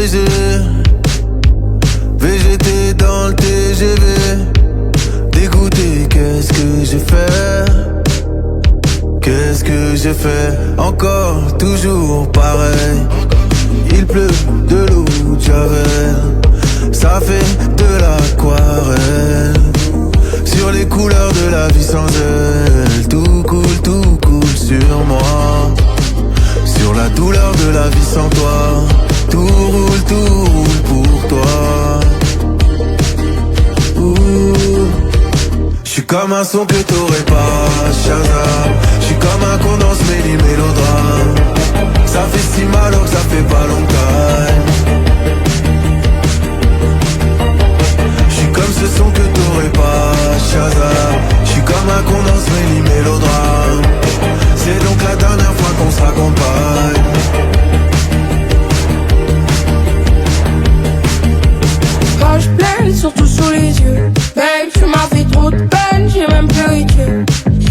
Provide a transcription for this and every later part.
baisé. VGT dans le TGV. Dégoûté, qu'est-ce que j'ai fait? Qu'est-ce que j'ai fait? Encore, toujours pareil. Il pleut de l'eau de Javel. Ça fait de l'aquarelle. Sur les couleurs de la vie sans elle. Tout coule sur moi. Sur la douleur de la vie sans toi. Tout roule pour toi. J'suis comme un son que t'aurais pas, Shazam. J'suis comme un con dans ce mélodrame. Ça fait si mal que ça fait pas longtemps. J'suis comme ce son que t'aurais pas, Shazam. J'suis comme un con dans ce mélodrame. C'est donc la dernière fois qu'on se raccompagne. Quand je pleine, surtout sous les yeux. Babe, tu m'as fait trop de peine, j'ai même pleuré Dieu.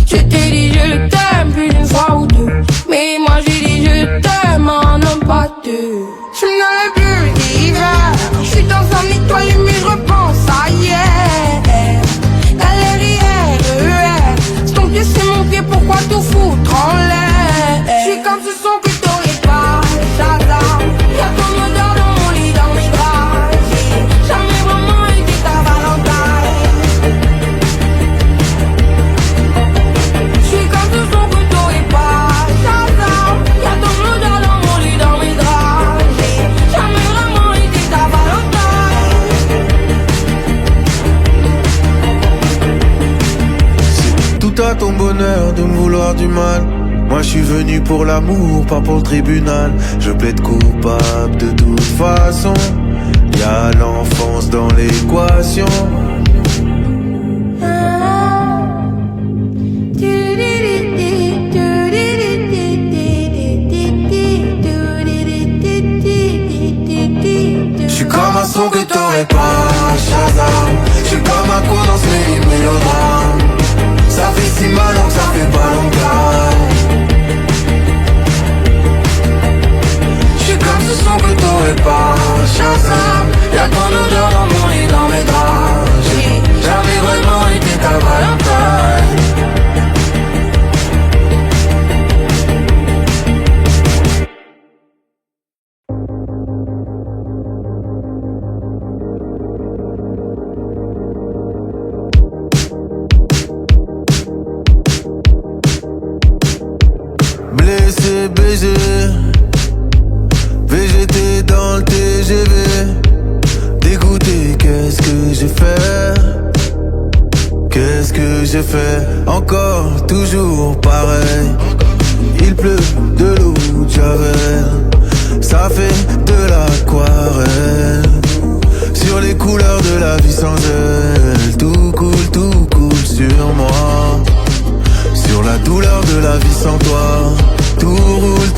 Je t'ai dit je t'aime plus d'une fois ou deux. Mais moi j'ai dit je t'aime, un homme pas deux. Je n'avais plus d'hiver. Je suis dans un étoile mais je repense à hier. LRIR, c'est ton pied, c'est mon pied, pourquoi tout foutre en l'air? Je suis comme ce son que t'aurais pas, Shazam. Y'a ton odeur dans mon lit, dans mes draps. J'ai jamais vraiment été ta Valentine. Je suis comme ce son que t'aurais pas, Shazam. Y'a ton odeur dans mon lit, dans mes draps. J'ai jamais vraiment été ta Valentine. C'est tout à ton bonheur de me vouloir du mal. Moi je suis venu pour l'amour, pas pour le tribunal. Je plaide coupable de toute façon. Y'a l'enfance dans l'équation. J'suis comme un son que t'aurais pas, Shazam. J'suis comme un con dans ce mélodrame. Ça fait si mal que ça fait pas longtemps. J'suis comme ce son que t'aurais pas, Shazam. Y'a ton odeur dans mon lit, dans mes draps. J'ai jamais vraiment été ta Valentine. Blessé, baisé. VGT dans le TGV. Dégoûté, qu'est-ce que j'ai fait? Qu'est-ce que j'ai fait? Encore, toujours pareil. Il pleut de l'eau de Javel. Ça fait de l'aquarelle. Sur les couleurs de la vie sans elle. Tout coule sur moi. Sur la douleur de la vie sans toi. Tout roule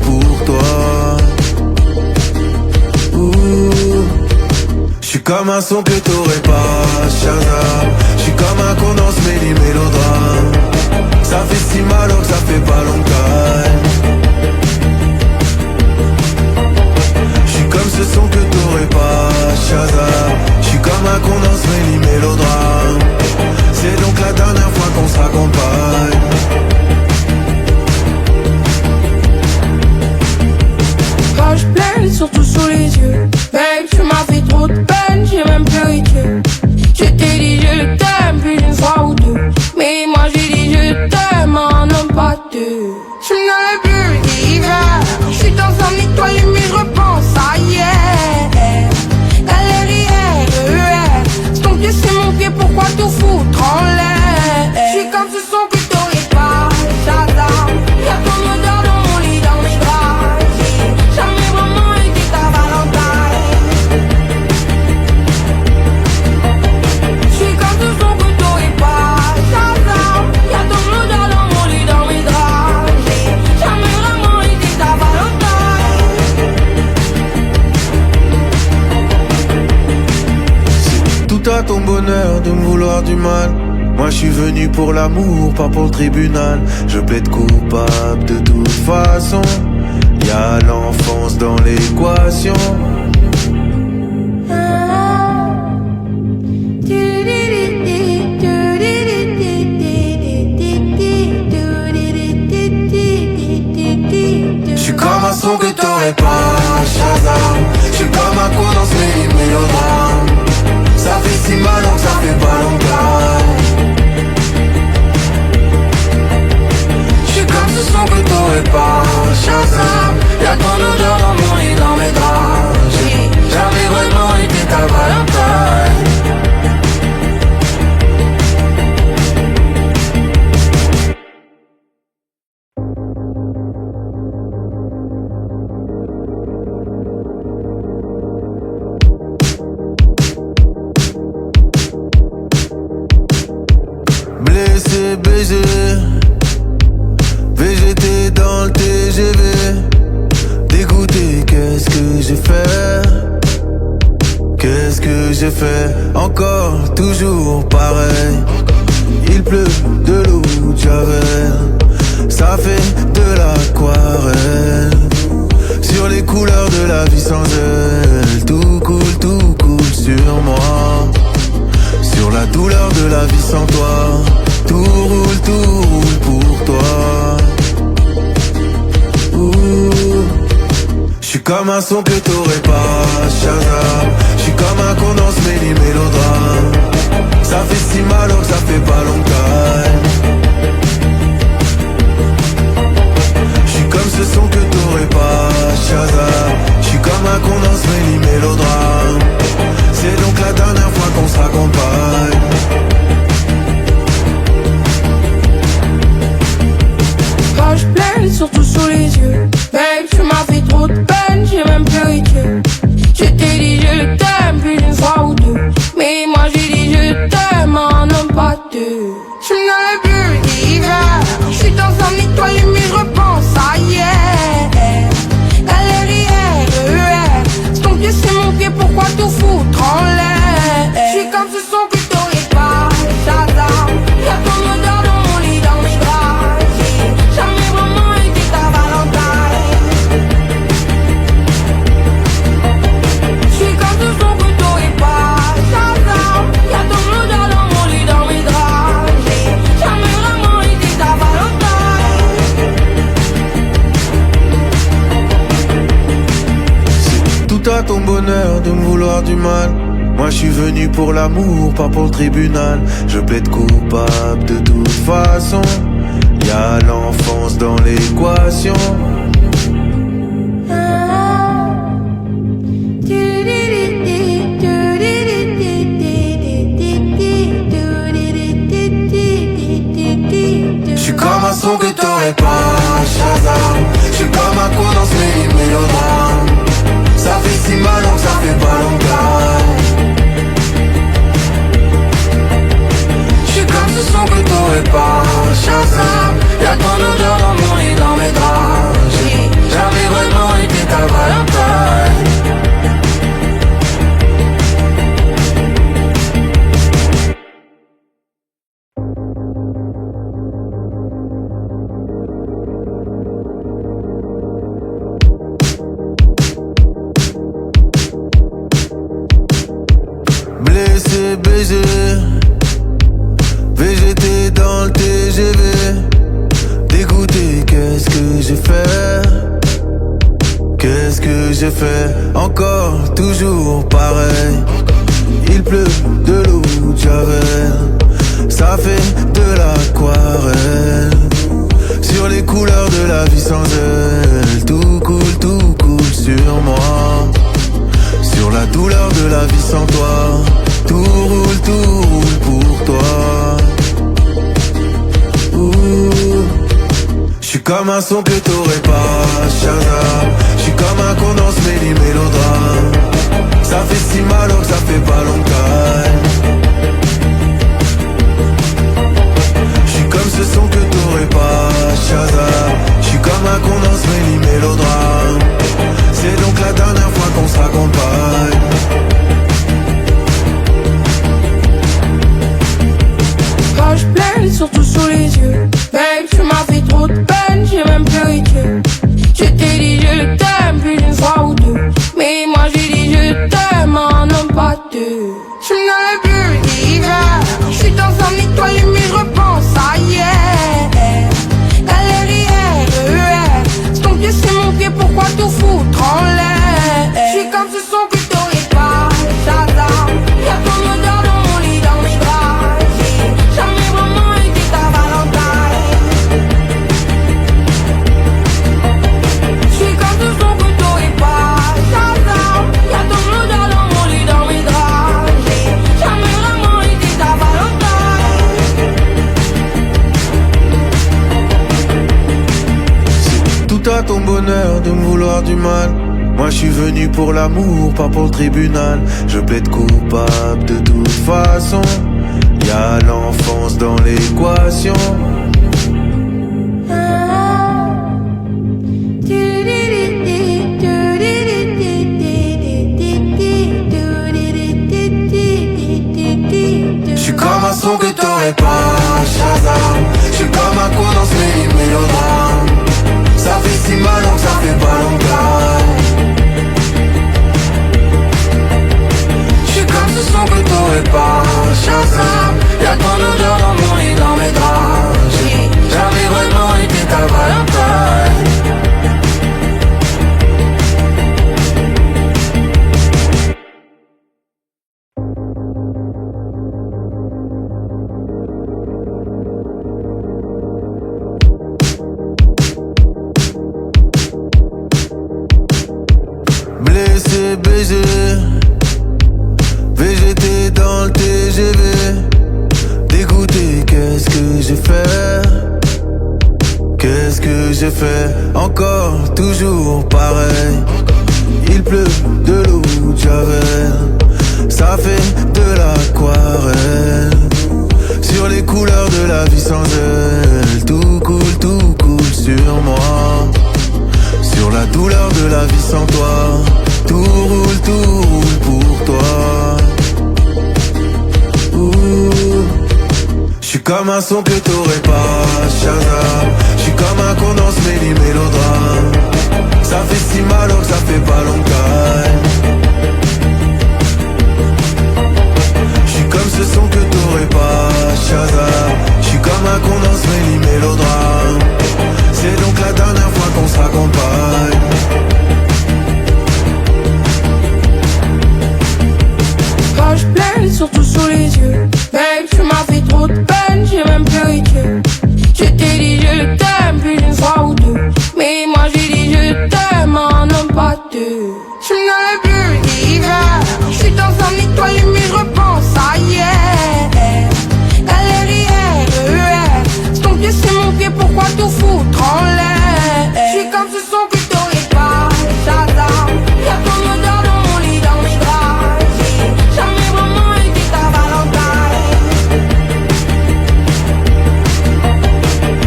pour toi. J'suis comme un son que t'aurais pas, Shazam. J'suis comme un con dans ce mélodrame. Ça fait si mal que ça fait pas longtemps. J'suis comme ce son que t'aurais pas, Shazam. J'suis comme un con dans ce mélodrame. C'est donc la dernière fois qu'on se raccompagne. Quand je pleine, surtout sous les yeux. Babe, tu m'as fait trop de peine, j'ai même pleuré Dieu. Je t'ai dit je t'aime plus d'une fois ou deux. Mais moi j'ai dit je t'aime, un homme pas deux. Je n'avais plus d'hiver. Je suis dans un étoile mais je repense à hier. LRIR, c'est ton pied, c'est mon pied, pourquoi tout foutre en l'air? Je suis comme ce son que t'aurais pas, Shazam. Y'a ton odeur dans mon lit, dans mes draps. J'ai jamais vraiment été ta Valentine. Je suis comme ce son que t'aurais pas, Shazam. Y'a ton odeur dans mon lit, dans mes draps. J'ai jamais vraiment été ta Valentine. C'est tout à ton bonheur de me vouloir du mal. Moi je suis venu pour l'amour, pas pour le tribunal. Je plaide coupable de toute façon. Y'a l'enfance dans l'équation. J'suis comme un son que t'aurais pas, Shazam. J'suis comme un con dans ce mélodrame. Ça fait si mal donc ça fait pas longtemps. J'suis comme ce son que t'aurais pas, Shazam. Y'a ton odeur dans mon lit, dans mes draps. J'ai jamais vraiment été ta Valentine. Blessé, baisé, VGT dans le TGV. Dégoûté, qu'est-ce que j'ai fait? Qu'est-ce que j'ai fait? Encore, toujours pareil. Il pleut de l'eau de Javel. Ça fait de l'aquarelle. Sur les couleurs de la vie sans elle. Tout coule sur moi. Sur la douleur de la vie sans toi. Tout roule pour toi. J'suis comme un son que t'aurais pas, Shazam. J'suis comme un con dans ce mélodrame. Ça fait si mal donc ça fait pas longtemps. J'suis comme ce son que t'aurais pas, Shazam. J'suis comme un con dans ce mélodrame. C'est donc la dernière fois qu'on se raccompagne. Poche pleine, surtout sous les yeux. Babe, tu m'as fait trop de peine, j'ai même pleuré Dieu. Je t'ai dit je t'aime plus d'une fois ou deux. Mais moi j'ai dit je t'aime en homme pas deux. Je n'avais plus d'hiver. Je suis dans un étoile mais je repense à hier. Galère, c'est ton pied, c'est mon pied, pourquoi tout foutre en l'air? Je suis comme ce son que t'aurais pas, Shazam. Y'a ton odeur dans mon lit, dans mes draps. J'ai jamais vraiment été ta Valentine. Je suis comme ce son que t'aurais pas, Shazam. Y'a ton odeur dans mon lit, dans mes draps. J'ai jamais vraiment été ta Valentine. C'est tout à ton bonheur de me vouloir du mal. Moi je suis venu pour l'amour, pas pour le tribunal. Je plaide coupable de toute façon. Y'a l'enfance dans l'équation. J'suis comme un son que t'aurais pas, Shazam. J'suis comme un con dans ce mélodrame. Ça fait si mal donc ça fait pas longtemps. J'suis comme ce son que t'aurais pas, Shazam. Y'a ton odeur dans mon lit, dans mes draps. J'ai jamais vraiment été ta Valentine. Blessé, baisé, VGT dans le TGV. Dégoûté, qu'est-ce que j'ai fait? Qu'est-ce que j'ai fait? Encore, toujours pareil. Il pleut de l'eau de Javel. Ça fait de l'aquarelle. Sur les couleurs de la vie sans elle. Tout coule sur moi. Sur la douleur de la vie sans toi. Tout roule pour toi. J'suis comme un son que t'aurais pas, Shazam. J'suis comme un con dans ce mélodrame. Ça fait si mal donc ça fait pas longtemps. J'suis comme ce son que t'aurais pas, Shazam. J'suis comme un con dans ce mélodrame. C'est donc la dernière fois qu'on se raccompagne. Poche pleine, surtout sous les yeux. Babe, tu m'as fait trop de peine, j'ai même pleuré Dieu. Je t'ai dit je deux. Je me dans les bulles d'hiver. Je suis dans un étoile mais je repense à hier. Galérien, c'est ton pied, c'est mon pied, pourquoi tout foutre en l'air? Je suis comme ce son que t'aurais pas, Shazam. Y'a ton odeur dans mon lit, dans mes draps. J'ai jamais vraiment été ta Valentine. Je suis comme ce son que t'aurais pas, Shazam. Y'a ton odeur dans mon lit, dans mes draps. J'ai jamais vraiment été ta Valentine. C'est tout à ton bonheur de me vouloir du mal. Moi je suis venu pour l'amour, pas pour le tribunal. Je plaide coupable de toute façon. Y'a l'enfance dans l'équation. J'suis comme un son que t'aurais pas, Shazam. J'suis comme un con dans ce mélodrame. Ça fait si mal donc ça fait pas longtemps. J'suis comme ce son que t'aurais pas, Shazam. Y'a ton odeur dans mon lit, dans mes draps. J'ai jamais vraiment été ta Valentine. Blessé, baisé, VGT dans le TGV. Dégoûté, qu'est-ce que j'ai fait? Qu'est-ce que j'ai fait? Encore, toujours pareil. Il pleut de l'eau de Javel. Ça fait de l'aquarelle. Sur les couleurs de la vie sans elle. Tout coule sur moi. Sur la douleur de la vie sans toi. Tout roule pour toi. J'suis comme un son que t'aurais pas, Shazam. J'suis comme un con dans ce mélodrame. Ça fait si mal donc ça fait pas longtemps. J'suis comme ce son que t'aurais pas, Shazam. J'suis comme un con dans ce mélodrame. C'est donc la dernière fois qu'on se raccompagne. Quand je pleine, surtout sous les yeux. Babe, tu m'as fait trop de peine, j'ai même pleuré Dieu. Je t'ai dit je t'aime plus d'une fois ou deux. Mais moi j'ai dit je t'aime, un homme pas deux. Je me dans les bulles d'hiver. Je suis dans un étoile mais je repense à hier. Galérien, c'est ton pied, c'est mon pied, pourquoi tout foutre en l'air? Je suis comme ce son que t'aurais pas, Shazam. Y'a ton odeur dans mon lit, dans mes draps. J'ai jamais vraiment été ta Valentine.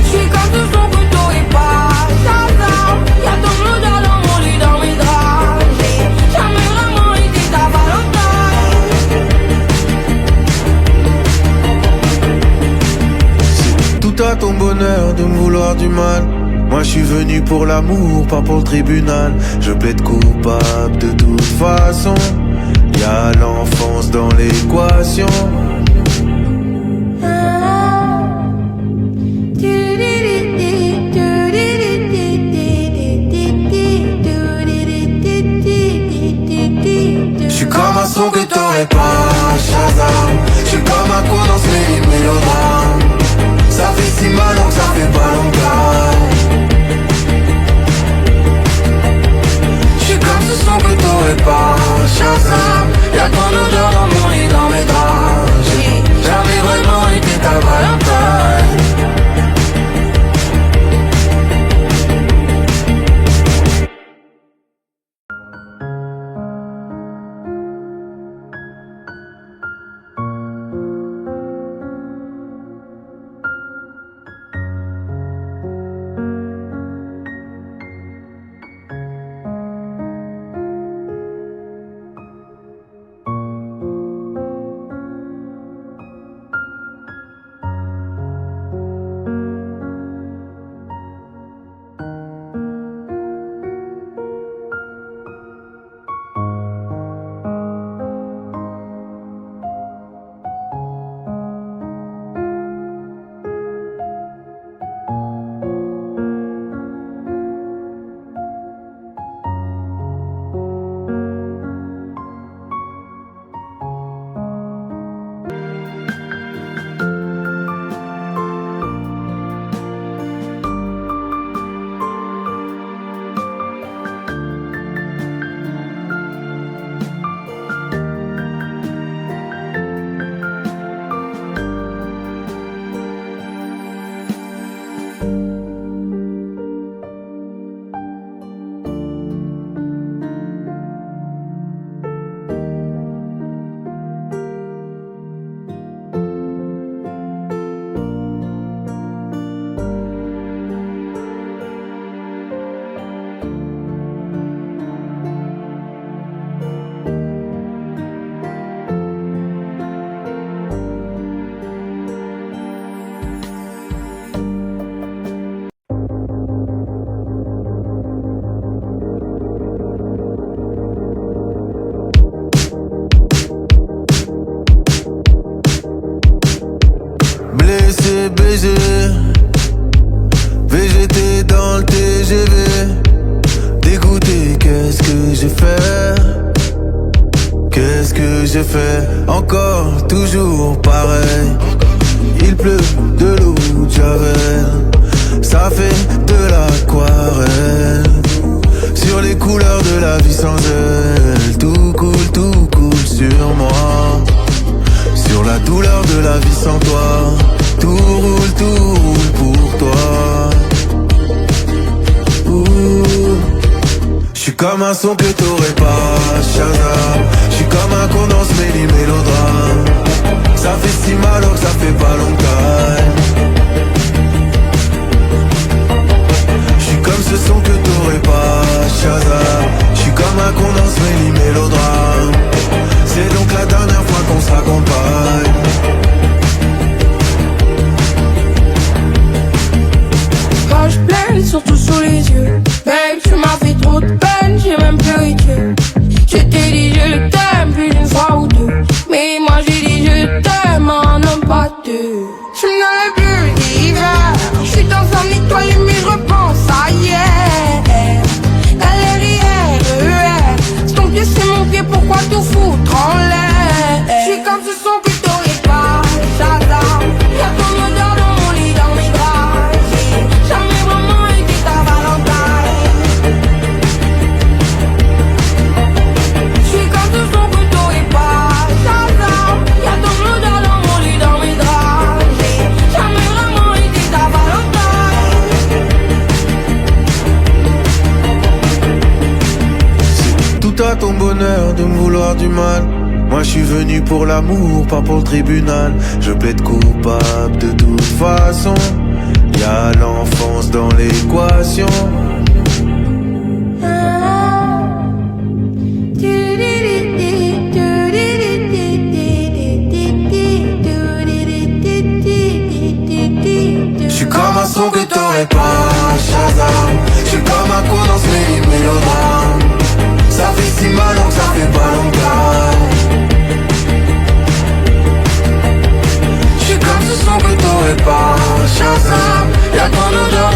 Je suis comme ce son que t'aurais pas, Shazam. Y'a ton odeur dans mon lit, dans mes draps. J'ai jamais vraiment été ta Valentine. C'est tout à ton bonheur de me vouloir du mal. Moi je suis venu pour l'amour, pas pour le tribunal. Je plaide coupable de toute façon. Y'a l'enfance dans l'équation. J'suis comme un son que t'aurais pas, Shazam. J'suis comme un con dans ce mélodrame. Ça fait si mal donc ça fait pas longtemps. J'suis comme ce son que t'aurais pas, Shazam. Y'a ton odeur dans mon lit, dans mes draps. J'ai jamais vraiment été ta Valentine. blessé, baisé, VGT dans le TGV. Dégoûté, qu'est-ce que j'ai fait? Qu'est-ce que j'ai fait? Encore, toujours pareil. Il pleut de l'eau de Javel, ça fait de l'aquarelle. Sur les couleurs de la vie sans elle, tout coule sur moi. Sur la douleur de la vie sans toi, tout roule pour toi. J'suis comme un son que t'aurais pas, Shazam. J'suis comme un condensé mélodrame. Ça fait si mal alors que ça fait pas longtemps. J'suis comme ce son que t'aurais pas, Shazam. J'suis comme un condensé mélodrame. C'est donc la dernière fois qu'on se raccompagne. Poche pleine, surtout sous les yeux. Babe, tu m'as fait trop de peine, j'ai même pleuré Dieu. Je t'ai dit je t'aime plus d'une fois ou deux. Mais moi j'ai dit je t'aime en homme pas deux. Je n'avais plus d'hiver. Je suis dans un étoile mais je repense à hier. Galère hier, c'est ton pied, c'est mon pied, pourquoi tout foutre en l'air? Je suis comme ce son que t'aurais pas, Shazam. Y'a ton odeur dans mon lit, dans mes draps. J'ai jamais vraiment été ta Valentine. Je suis comme ce son que t'aurais pas, Shazam. Y'a ton odeur dans mon lit, dans mes draps. J'ai jamais vraiment été ta Valentine. C'est tout à ton bonheur de me vouloir du mal. Moi je suis venu pour l'amour, pas pour le tribunal. Je plaide coupable de toute façon. Y'a l'enfance dans l'équation. J'suis comme un son que t'aurais pas, Shazam. J'suis comme un condensé mélodrame. Ça fait si mal donc ça fait pas longtemps. J'suis comme ce son que t'aurais pas, Shazam. Y'a ton odeur